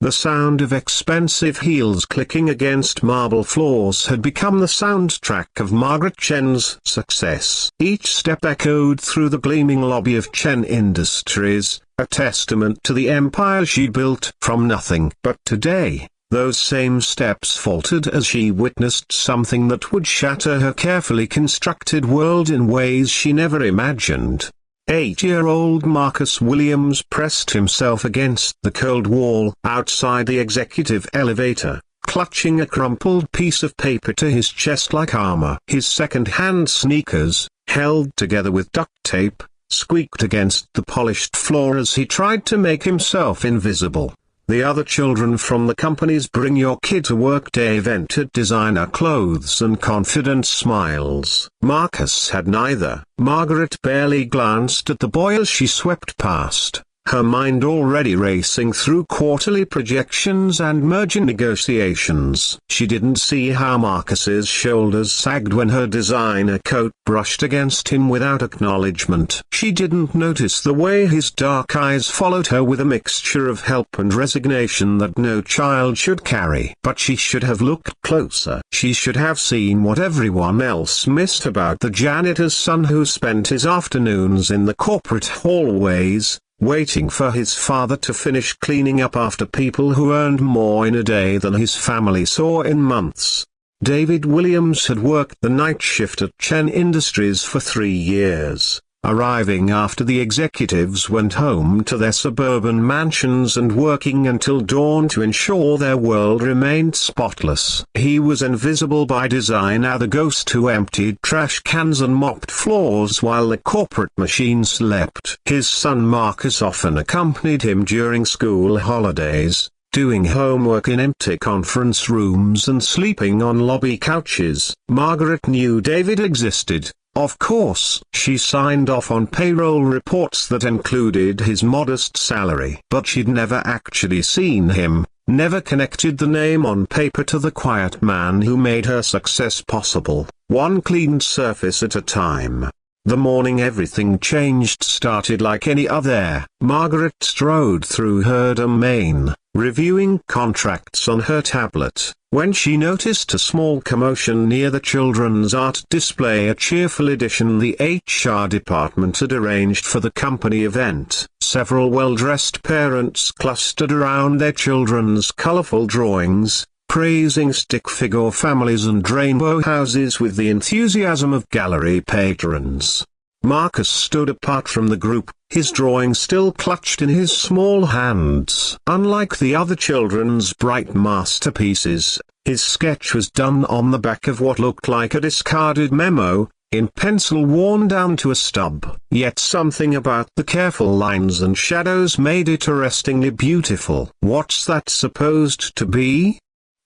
The sound of expensive heels clicking against marble floors had become the soundtrack of Margaret Chen's success. Each step echoed through the gleaming lobby of Chen Industries, a testament to the empire she built from nothing. But today, those same steps faltered as she witnessed something that would shatter her carefully constructed world in ways she never imagined. 8-year-old Marcus Williams pressed himself against the cold wall outside the executive elevator, clutching a crumpled piece of paper to his chest like armor. His second-hand sneakers, held together with duct tape, squeaked against the polished floor as he tried to make himself invisible. The other children from the company's Bring Your Kid to Work Day event had designer clothes and confident smiles. Marcus had neither. Margaret barely glanced at the boy as she swept past, her mind already racing through quarterly projections and merger negotiations. She didn't see how Marcus's shoulders sagged when her designer coat brushed against him without acknowledgement. She didn't notice the way his dark eyes followed her with a mixture of help and resignation that no child should carry. But she should have looked closer. She should have seen what everyone else missed about the janitor's son who spent his afternoons in the corporate hallways, waiting for his father to finish cleaning up after people who earned more in a day than his family saw in months. David Williams had worked the night shift at Chen Industries for 3 years, arriving after the executives went home to their suburban mansions and working until dawn to ensure their world remained spotless. He was invisible by design, the ghost who emptied trash cans and mopped floors while the corporate machine slept. His son Marcus often accompanied him during school holidays, doing homework in empty conference rooms and sleeping on lobby couches. Margaret knew David existed. Of course, she signed off on payroll reports that included his modest salary. But she'd never actually seen him, never connected the name on paper to the quiet man who made her success possible, one cleaned surface at a time. The morning everything changed started like any other. Margaret strode through her domain, reviewing contracts on her tablet, when she noticed a small commotion near the children's art display, a cheerful addition the HR department had arranged for the company event. Several well-dressed parents clustered around their children's colorful drawings, praising stick figure families and rainbow houses with the enthusiasm of gallery patrons. Marcus stood apart from the group, his drawing still clutched in his small hands. Unlike the other children's bright masterpieces, his sketch was done on the back of what looked like a discarded memo, in pencil worn down to a stub. Yet something about the careful lines and shadows made it arrestingly beautiful. "What's that supposed to be?"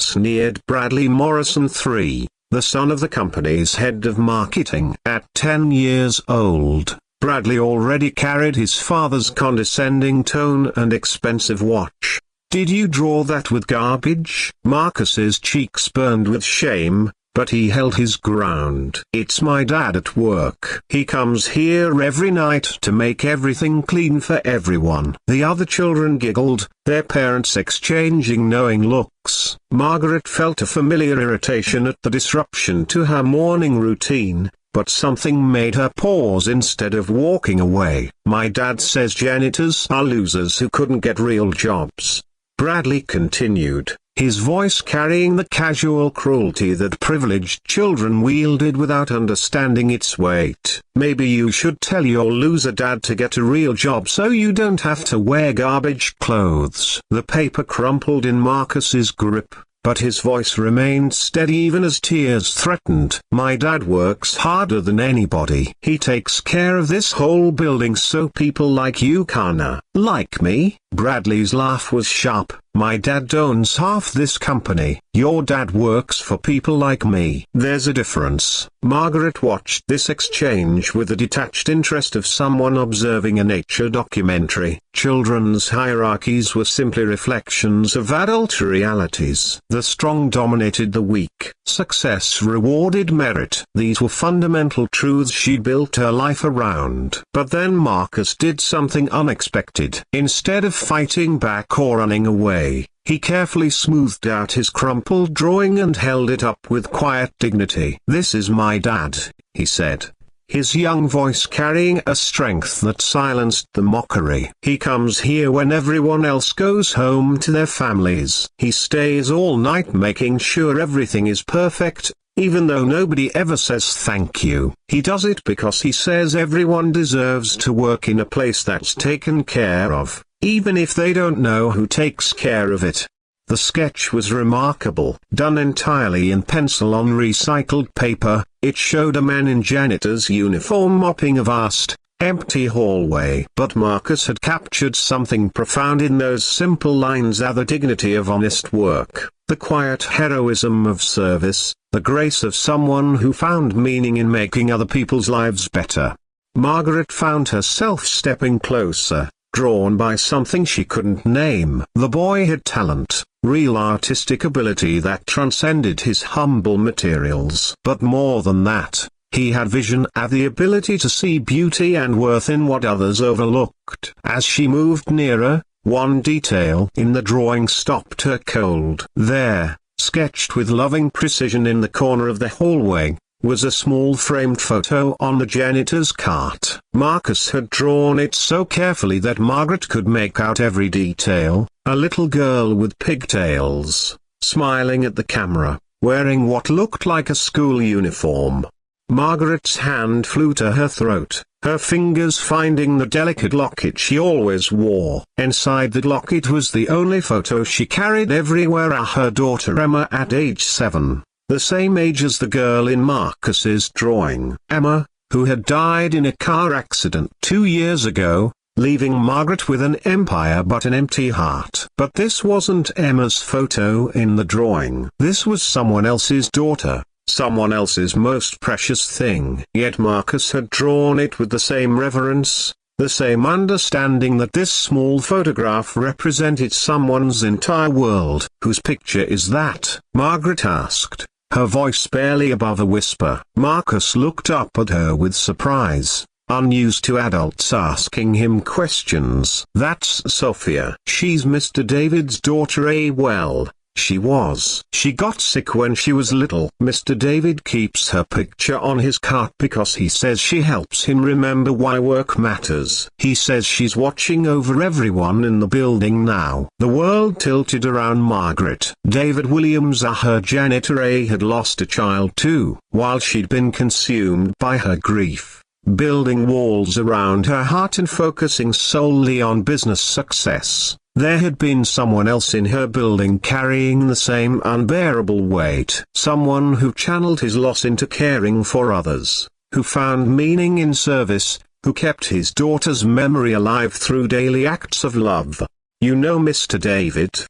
sneered Bradley Morrison III, the son of the company's head of marketing. At 10 years old, Bradley already carried his father's condescending tone and expensive watch. "Did you draw that with garbage?" Marcus's cheeks burned with shame, but he held his ground. "It's my dad at work. He comes here every night to make everything clean for everyone." The other children giggled, their parents exchanging knowing looks. Margaret felt a familiar irritation at the disruption to her morning routine, but something made her pause instead of walking away. "My dad says janitors are losers who couldn't get real jobs," Bradley continued, his voice carrying the casual cruelty that privileged children wielded without understanding its weight. "Maybe you should tell your loser dad to get a real job so you don't have to wear garbage clothes." The paper crumpled in Marcus's grip, but his voice remained steady even as tears threatened. "My dad works harder than anybody. He takes care of this whole building so people like you can, like me." Bradley's laugh was sharp. "My dad owns half this company. Your dad works for people like me. There's a difference." Margaret watched this exchange with the detached interest of someone observing a nature documentary. Children's hierarchies were simply reflections of adult realities. The strong dominated the weak. Success rewarded merit. These were fundamental truths she built her life around. But then Marcus did something unexpected. Instead of fighting back or running away, He carefully smoothed out his crumpled drawing and held it up with quiet dignity. "This is my dad," he said, his young voice carrying a strength that silenced the mockery. "He comes here when everyone else goes home to their families. He stays all night making sure everything is perfect, even though nobody ever says thank you. He does it because he says everyone deserves to work in a place that's taken care of, even if they don't know who takes care of it." The sketch was remarkable. Done entirely in pencil on recycled paper, it showed a man in janitor's uniform mopping a vast, empty hallway. But Marcus had captured something profound in those simple lines: the dignity of honest work, the quiet heroism of service, the grace of someone who found meaning in making other people's lives better. Margaret found herself stepping closer, drawn by something she couldn't name. The boy had talent, real artistic ability that transcended his humble materials. But more than that, he had vision, the ability to see beauty and worth in what others overlooked. As she moved nearer, one detail in the drawing stopped her cold. There, sketched with loving precision in the corner of the hallway, was a small framed photo on the janitor's cart. Marcus had drawn it so carefully that Margaret could make out every detail: a little girl with pigtails, smiling at the camera, wearing what looked like a school uniform. Margaret's hand flew to her throat, her fingers finding the delicate locket she always wore. Inside the locket was the only photo she carried everywhere: her daughter Emma at age 7. The same age as the girl in Marcus's drawing. Emma, who had died in a car accident 2 years ago, leaving Margaret with an empire but an empty heart. But this wasn't Emma's photo in the drawing. This was someone else's daughter, someone else's most precious thing. Yet Marcus had drawn it with the same reverence, the same understanding that this small photograph represented someone's entire world. "Whose picture is that?" Margaret asked, her voice barely above a whisper. Marcus looked up at her with surprise, unused to adults asking him questions. "That's Sophia. She's Mr. David's daughter. Well, she was. She got sick when she was little. Mr. David keeps her picture on his cart because he says she helps him remember why work matters. He says she's watching over everyone in the building now." The world tilted around Margaret. David Williams, her janitor, had lost a child too. While she'd been consumed by her grief, building walls around her heart and focusing solely on business success, there had been someone else in her building carrying the same unbearable weight. Someone who channeled his loss into caring for others, who found meaning in service, who kept his daughter's memory alive through daily acts of love. "You know Mr. David?"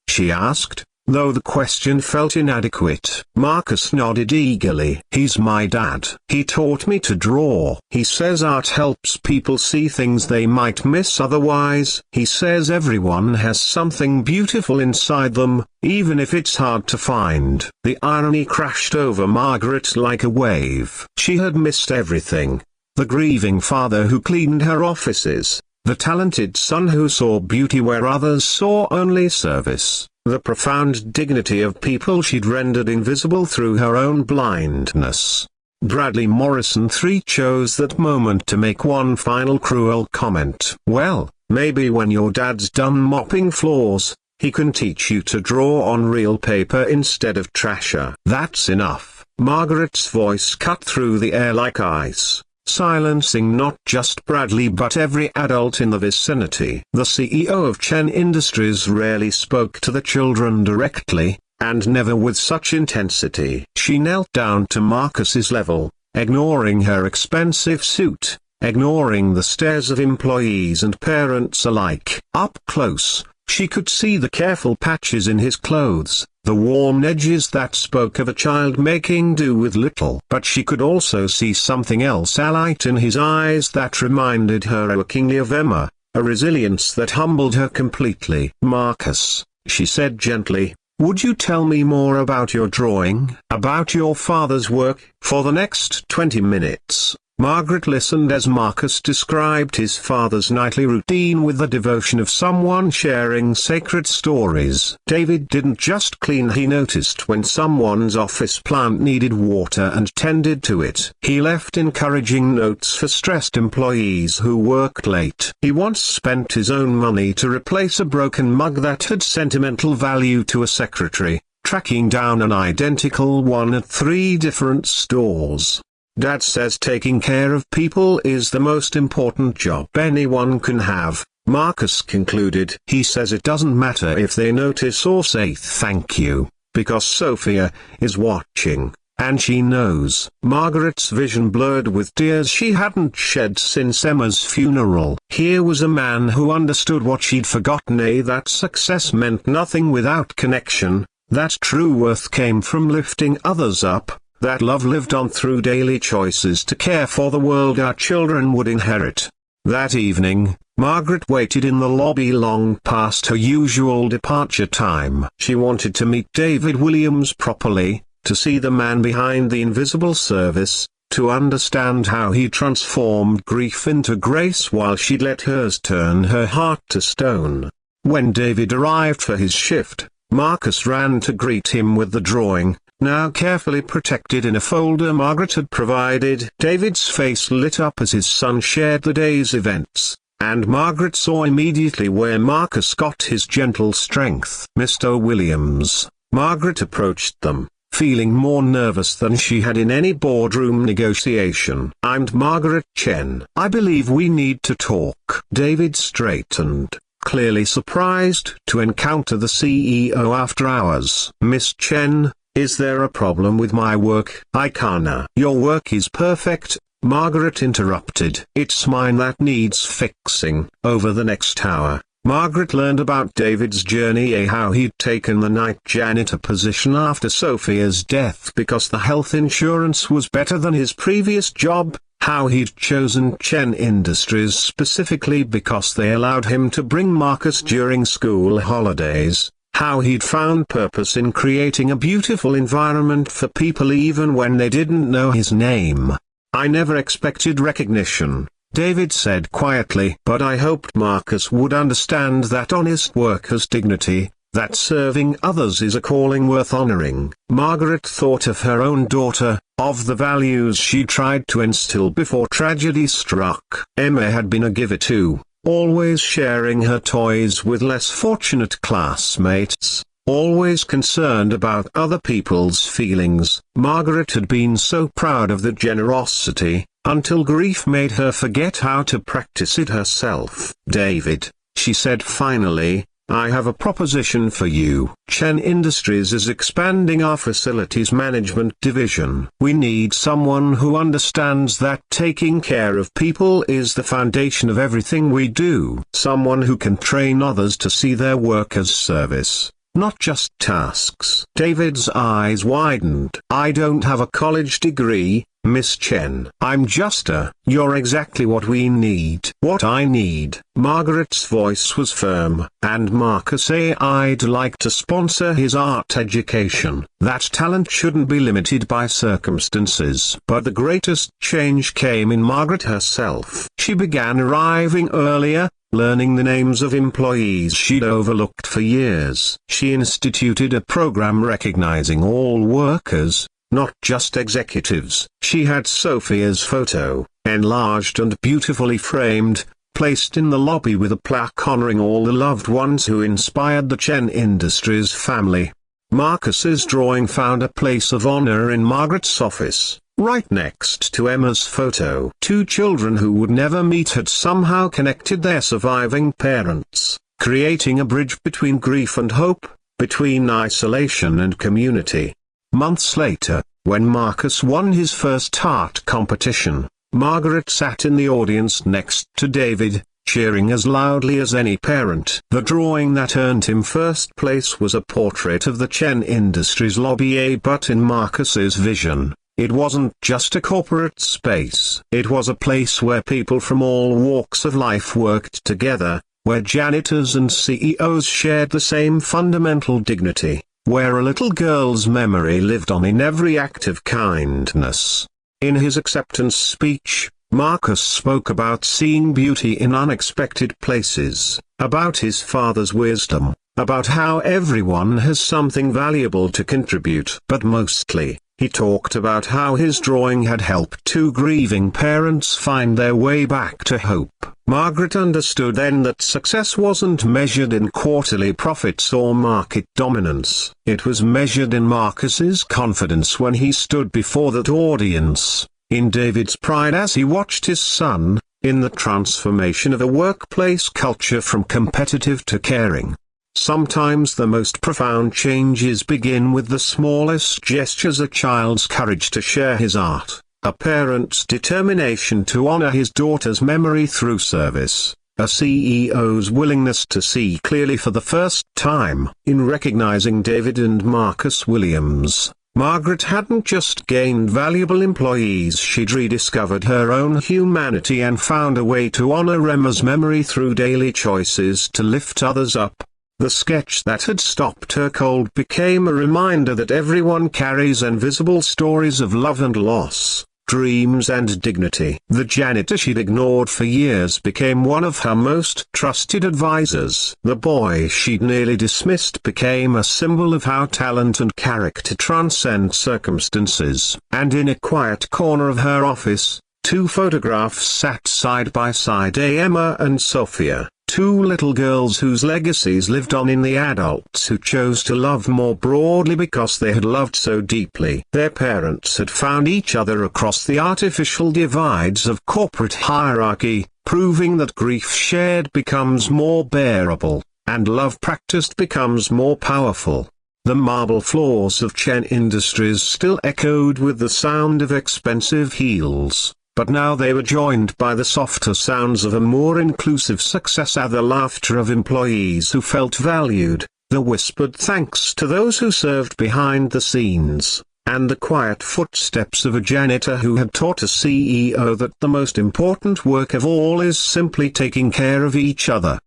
she asked, though the question felt inadequate. Marcus nodded eagerly. "He's my dad. He taught me to draw. He says art helps people see things they might miss otherwise. He says everyone has something beautiful inside them, even if it's hard to find." The irony crashed over Margaret like a wave. She had missed everything: the grieving father who cleaned her offices, the talented son who saw beauty where others saw only service, the profound dignity of people she'd rendered invisible through her own blindness. Bradley Morrison III chose that moment to make one final cruel comment. "Well, maybe when your dad's done mopping floors, he can teach you to draw on real paper instead of trasher." "That's enough." Margaret's voice cut through the air like ice, silencing not just Bradley but every adult in the vicinity. The CEO of Chen Industries rarely spoke to the children directly, and never with such intensity. She knelt down to Marcus's level, ignoring her expensive suit, ignoring the stares of employees and parents alike. Up close, she could see the careful patches in his clothes, the worn edges that spoke of a child making do with little. But she could also see something else, a light in his eyes that reminded her achingly of Emma, a resilience that humbled her completely. "Marcus," she said gently, "would you tell me more about your drawing, about your father's work?" For the next 20 minutes, Margaret listened as Marcus described his father's nightly routine with the devotion of someone sharing sacred stories. David didn't just clean, he noticed when someone's office plant needed water and tended to it. He left encouraging notes for stressed employees who worked late. He once spent his own money to replace a broken mug that had sentimental value to a secretary, tracking down an identical one at 3 different stores. Dad says taking care of people is the most important job anyone can have, Marcus concluded. He says it doesn't matter if they notice or say thank you, because Sophia is watching, and she knows. Margaret's vision blurred with tears she hadn't shed since Emma's funeral. Here was a man who understood what she'd forgotten, that success meant nothing without connection, that true worth came from lifting others up, that love lived on through daily choices to care for the world our children would inherit. That evening, Margaret waited in the lobby long past her usual departure time. She wanted to meet David Williams properly, to see the man behind the invisible service, to understand how he transformed grief into grace while she'd let hers turn her heart to stone. When David arrived for his shift, Marcus ran to greet him with the drawing, now carefully protected in a folder Margaret had provided. David's face lit up as his son shared the day's events, and Margaret saw immediately where Marcus got his gentle strength. "Mr. Williams," Margaret approached them, feeling more nervous than she had in any boardroom negotiation. "I'm Margaret Chen. I believe we need to talk." David straightened, clearly surprised to encounter the CEO after hours. "Miss Chen, is there a problem with my work?" "I can't." "Your work is perfect," Margaret interrupted. "It's mine that needs fixing." Over the next hour, Margaret learned about David's journey, how he'd taken the night janitor position after Sophia's death because the health insurance was better than his previous job, how he'd chosen Chen Industries specifically because they allowed him to bring Marcus during school holidays, how he'd found purpose in creating a beautiful environment for people even when they didn't know his name. "I never expected recognition," David said quietly, "but I hoped Marcus would understand that honest work has dignity, that serving others is a calling worth honoring." Margaret thought of her own daughter, of the values she tried to instill before tragedy struck. Emma had been a giver too, always sharing her toys with less fortunate classmates, always concerned about other people's feelings. Margaret had been so proud of that generosity, until grief made her forget how to practice it herself. "David," she said finally, "I have a proposition for you. Chen Industries is expanding our facilities management division. We need someone who understands that taking care of people is the foundation of everything we do. Someone who can train others to see their work as service, not just tasks." David's eyes widened. "I don't have a college degree, Miss Chen. I'm just You're exactly what we need." "What I need." Margaret's voice was firm. "And Marcus, I'd like to sponsor his art education. That talent shouldn't be limited by circumstances." But the greatest change came in Margaret herself. She began arriving earlier, learning the names of employees she'd overlooked for years. She instituted a program recognizing all workers, not just executives. She had Sophia's photo, enlarged and beautifully framed, placed in the lobby with a plaque honoring all the loved ones who inspired the Chen Industries family. Marcus's drawing found a place of honor in Margaret's office, right next to Emma's photo. 2 children who would never meet had somehow connected their surviving parents, creating a bridge between grief and hope, between isolation and community. Months later, when Marcus won his first art competition, Margaret sat in the audience next to David, cheering as loudly as any parent. The drawing that earned him first place was a portrait of the Chen Industries lobby, but in Marcus's vision, it wasn't just a corporate space. It was a place where people from all walks of life worked together, where janitors and CEOs shared the same fundamental dignity, where a little girl's memory lived on in every act of kindness. In his acceptance speech, Marcus spoke about seeing beauty in unexpected places, about his father's wisdom, about how everyone has something valuable to contribute. But mostly, he talked about how his drawing had helped two grieving parents find their way back to hope. Margaret understood then that success wasn't measured in quarterly profits or market dominance. It was measured in Marcus's confidence when he stood before that audience, in David's pride as he watched his son, in the transformation of a workplace culture from competitive to caring. Sometimes the most profound changes begin with the smallest gestures: a child's courage to share his art, a parent's determination to honor his daughter's memory through service, a CEO's willingness to see clearly for the first time. In recognizing David and Marcus Williams, Margaret hadn't just gained valuable employees, she'd rediscovered her own humanity and found a way to honor Emma's memory through daily choices to lift others up. The sketch that had stopped her cold became a reminder that everyone carries invisible stories of love and loss, dreams and dignity. The janitor she'd ignored for years became one of her most trusted advisors. The boy she'd nearly dismissed became a symbol of how talent and character transcend circumstances. And in a quiet corner of her office, two photographs sat side by side: Emma and Sophia, two little girls whose legacies lived on in the adults who chose to love more broadly because they had loved so deeply. Their parents had found each other across the artificial divides of corporate hierarchy, proving that grief shared becomes more bearable, and love practiced becomes more powerful. The marble floors of Chen Industries still echoed with the sound of expensive heels, but now they were joined by the softer sounds of a more inclusive success, the laughter of employees who felt valued, the whispered thanks to those who served behind the scenes, and the quiet footsteps of a janitor who had taught a CEO that the most important work of all is simply taking care of each other.